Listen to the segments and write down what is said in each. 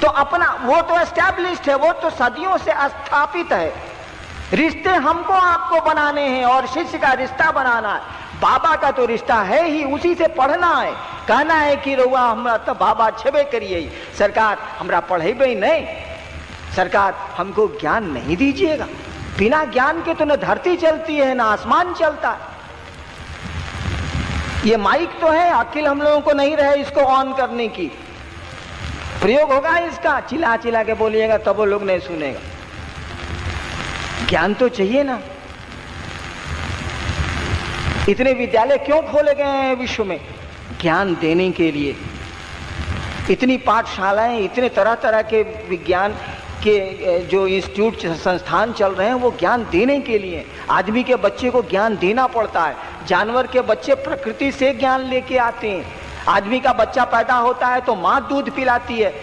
तो अपना वो तो एस्टैब्लिश्ड है, वो तो सदियों से स्थापित है। रिश्ते हमको आपको बनाने हैं और शिष्य का रिश्ता बनाना है। बाबा का तो रिश्ता है ही, उसी से पढ़ना है। कहना है कि रउआ हमरा तो बाबा छेबे करिए, सरकार हमरा पढ़ेबे नहीं, सरकार हमको ज्ञान नहीं दीजिएगा। बिना ज्ञान के तो न धरती चलती है न आसमान चलता है। ये माइक तो है, अकिल हम लोगों को नहीं रहे इसको ऑन करने की। प्रयोग होगा इसका, चिल्ला चिल्ला के बोलिएगा तब वो लोग नहीं सुनेगा। ज्ञान तो चाहिए ना। इतने विद्यालय क्यों खोले गए हैं विश्व में? ज्ञान देने के लिए। इतनी पाठशालाएं, इतने तरह तरह के विज्ञान के जो इंस्टीट्यूट संस्थान चल रहे हैं वो ज्ञान देने के लिए। आदमी के बच्चे को ज्ञान देना पड़ता है। जानवर के बच्चे प्रकृति से ज्ञान लेके आते हैं। आदमी का बच्चा पैदा होता है तो माँ दूध पिलाती है,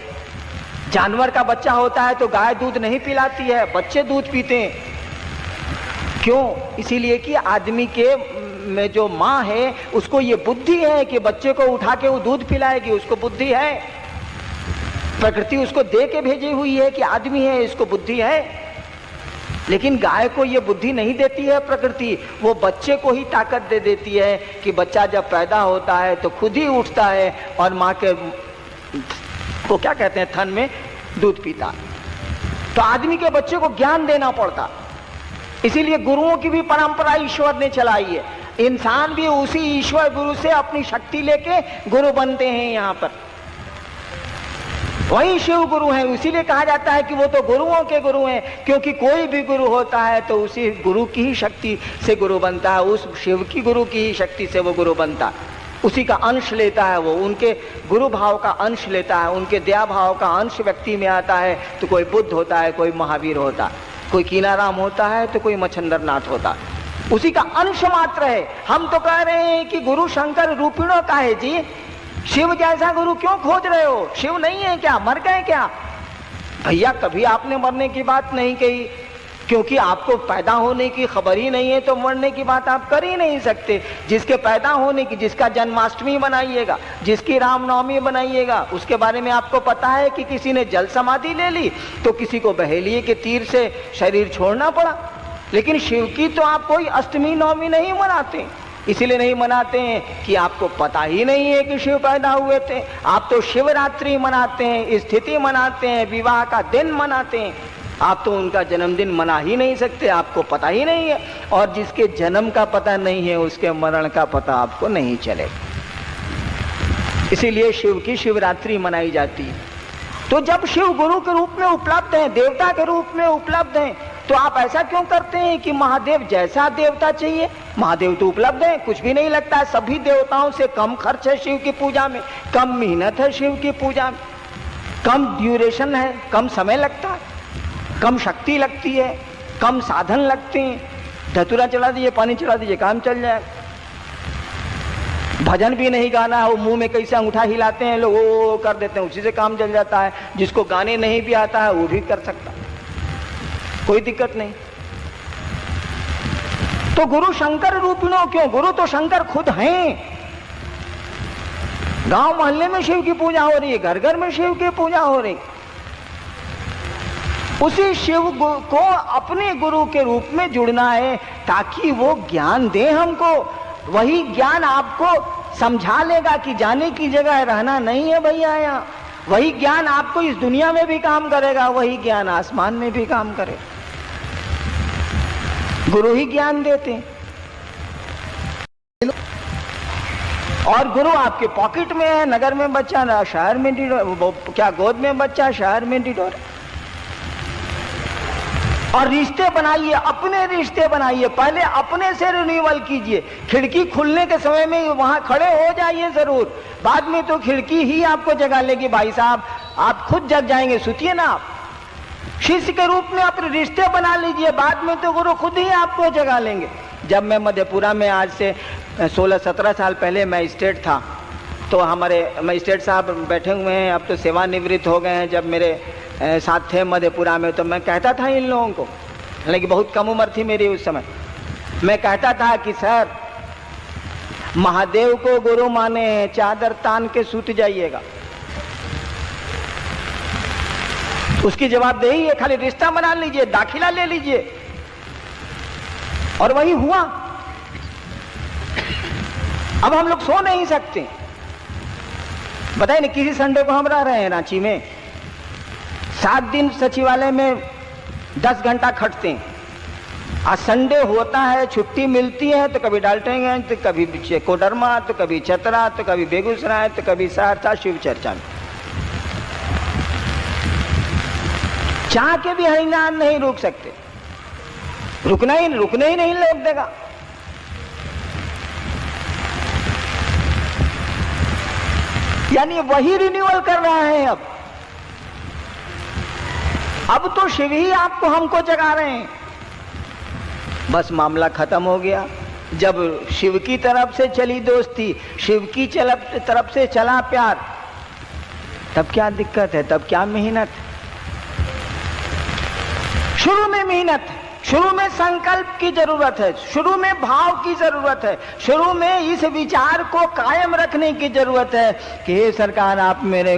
जानवर का बच्चा होता है तो गाय दूध नहीं पिलाती है, बच्चे दूध पीते हैं। क्यों? इसीलिए कि आदमी के में जो माँ है उसको ये बुद्धि है कि बच्चे को उठा के वो दूध पिलाएगी, उसको बुद्धि है। प्रकृति उसको दे के भेजी हुई है कि आदमी है, इसको बुद्धि है। लेकिन गाय को ये बुद्धि नहीं देती है प्रकृति, वो बच्चे को ही ताकत दे देती है कि बच्चा जब पैदा होता है तो खुद ही उठता है और माँ के को क्या कहते हैं थन में दूध पीता। तो आदमी के बच्चे को ज्ञान देना पड़ता। इसीलिए गुरुओं की भी परंपरा ईश्वर ने चलाई है। इंसान भी उसी ईश्वर गुरु से अपनी शक्ति लेके गुरु बनते हैं। यहाँ पर वही शिव गुरु हैं। इसीलिए कहा जाता है कि वो तो गुरुओं के गुरु हैं, क्योंकि कोई भी गुरु होता है तो उसी गुरु की ही शक्ति से गुरु बनता है, उस शिव की गुरु की ही शक्ति से वो गुरु बनता है। उसी का अंश लेता है, वो उनके गुरु भाव का अंश लेता है, उनके दया भाव का अंश व्यक्ति में आता है। तो कोई बुद्ध होता है, कोई महावीर होता है, कोई कीनाराम होता है तो कोई मच्छंदरनाथ होता है, उसी का अंश मात्र है। हम तो कह रहे हैं कि गुरु शंकर रूपिणों का है जी। शिव जैसा गुरु क्यों खोज रहे हो? शिव नहीं है क्या? मर गए क्या? भैया कभी आपने मरने की बात नहीं कही, क्योंकि आपको पैदा होने की खबर ही नहीं है तो मरने की बात आप कर ही नहीं सकते। जिसके पैदा होने की, जिसका जन्माष्टमी बनाइएगा, जिसकी रामनवमी बनाइएगा, उसके बारे में आपको पता है कि किसी ने जल समाधि ले ली तो किसी को बहेलिए के तीर से शरीर छोड़ना पड़ा। लेकिन शिव की तो आप कोई अष्टमी नवमी नहीं मनाते। इसीलिए नहीं मनाते हैं कि आपको पता ही नहीं है कि शिव पैदा हुए थे। आप तो शिवरात्रि मनाते हैं, स्थिति मनाते हैं, विवाह का दिन मनाते हैं। आप तो उनका जन्मदिन मना ही नहीं सकते, आपको पता ही नहीं है। और जिसके जन्म का पता नहीं है उसके मरण का पता आपको नहीं चलेगा। इसीलिए शिव की शिवरात्रि मनाई जाती है। तो जब शिव गुरु के रूप में उपलब्ध हैं, देवता के रूप में उपलब्ध हैं, तो आप ऐसा क्यों करते हैं कि महादेव जैसा देवता चाहिए? महादेव तो उपलब्ध है, कुछ भी नहीं लगता है। सभी देवताओं से कम खर्च है शिव की पूजा में, कम मेहनत है शिव की पूजा में, कम ड्यूरेशन है, कम समय लगता है, कम शक्ति लगती है, कम साधन लगते हैं। धतूरा चला दीजिए, पानी चला दीजिए, काम चल जाएगा। भजन भी नहीं गाना है, वो मुंह में कैसे अंगूठा हिलाते हैं लोग, वो कर देते हैं, उसी से काम चल जाता है। जिसको गाने नहीं भी आता है वो भी कर सकता है, कोई दिक्कत नहीं। तो गुरु शंकर रूपिणों क्यों? गुरु तो शंकर खुद हैं। गांव मोहल्ले में शिव की पूजा हो रही है, घर घर में शिव की पूजा हो रही। उसी शिव को अपने गुरु के रूप में जुड़ना है ताकि वो ज्ञान दे हमको। वही ज्ञान आपको समझा लेगा कि जाने की जगह रहना नहीं है भैया यहाँ। वही ज्ञान आपको इस दुनिया में भी काम करेगा, वही ज्ञान आसमान में भी काम करेगा। गुरु ही ज्ञान देते हैं। और गुरु आपके पॉकेट में है, नगर में बच्चा, शहर में क्या गोद में बच्चा, शहर में डिडोर। और रिश्ते बनाइए, अपने रिश्ते बनाइए। पहले अपने से रिन्यूअल कीजिए। खिड़की खुलने के समय में वहां खड़े हो जाइए जरूर, बाद में तो खिड़की ही आपको जगा लेगी। भाई साहब आप खुद जग जाएंगे, सुतिए ना आप। शिष्य के रूप में अपने रिश्ते बना लीजिए, बाद में तो गुरु खुद ही आपको जगा लेंगे। जब मैं मधेपुरा में आज से 16-17 साल पहले मैजिस्ट्रेट था, तो हमारे मैजिस्ट्रेट साहब बैठे हुए हैं, अब तो सेवानिवृत्त हो गए हैं। जब मेरे साथ थे मधेपुरा में तो मैं कहता था इन लोगों को, हालांकि बहुत कम उम्र थी मेरी उस समय, मैं कहता था कि सर महादेव को गुरु माने, चादर तान के सूत जाइएगा। उसकी जवाबदेही है, खाली रिश्ता बना लीजिए, दाखिला ले लीजिए। और वही हुआ। अब हम लोग सो नहीं सकते। बताइए ना, किसी संडे को हम रह रहे हैं रांची में, 7 दिन सचिवालय में 10 घंटा खटते हैं। आज संडे होता है, छुट्टी मिलती है तो कभी डाल्टेंगे, तो कभी कोडरमा, तो कभी चतरा, तो कभी बेगूसराय, तो कभी सहरसा, शिव चर्चा में। चाह के भी हरिनाम नहीं रोक सकते, रुकने ही नहीं रोक देगा। यानी वही रिन्यूअल कर रहा है। अब तो शिव ही आपको हमको जगा रहे हैं। बस मामला खत्म हो गया। जब शिव की तरफ से चली दोस्ती, शिव की तरफ से चला प्यार, तब क्या दिक्कत है, तब क्या मेहनत। शुरू में मेहनत, शुरू में संकल्प की जरूरत है, शुरू में भाव की जरूरत है, शुरू में इस विचार को कायम रखने की जरूरत है कि हे सरकार, आप मेरे